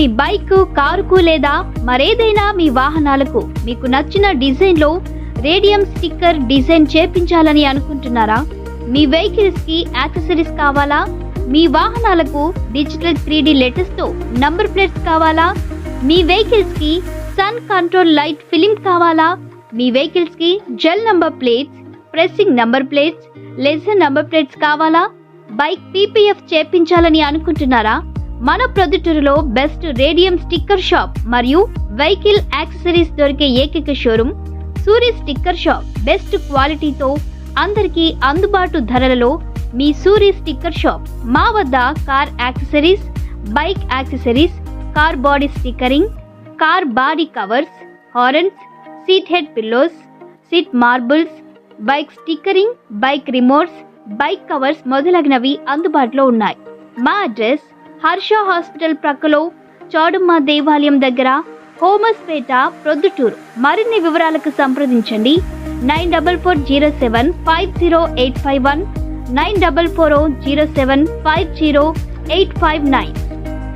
మీ bike, కారుకు లేదా మరేదైనా మీ వాహనాలకు మీకు నచ్చిన డిజైన్లో రేడియం స్టిక్కర్ డిజైన్ చేపించాలని అనుకుంటున్నారా? మీ వెహికల్స్ కి యాక్సెసరీస్ కావాలా? మీ వాహనాలకు డిజిటల్ 3D లెటర్స్ తో నంబర్ ప్లేట్స్ కావాలా? మీ వెహికల్స్ కి సన్ కంట్రోల్ లైట్ ఫిలిం కావాలా? మీ వెహికల్స్ కి gel number plates, pressing number plates, laser number plates కావాలా? బైక్ PPF చేపించాలని అనుకుంటున్నారా? మన ప్రొద్దుటూరులో బెస్ట్ రేడియం స్టిక్కర్ షాప్ మరియు వెహికల్ యాక్సెసరీస్ దొరికే ఏకైక showroom Suri sticker shop. Best క్వాలిటీతో అందరికీ అందుబాటు ధరలలో మీ సూరి స్టిక్కర్ షాప్. మా వద్ద car accessories, bike accessories, car body stickering, car body covers, horns, seat head pillows, seat marbles, bike stickering, bike remotes, bike covers మొదలగునవి అందుబాటులో ఉన్నాయి. మా అడ్రస్ హర్ష హాస్పిటల్ ప్రక్కలో, చౌడమ్మ దేవాలయం దగ్గర, హోమస్పేట, ప్రొద్దుటూరు. మరిన్ని వివరాలకు సంప్రదించండి 9440750851, 9440750859.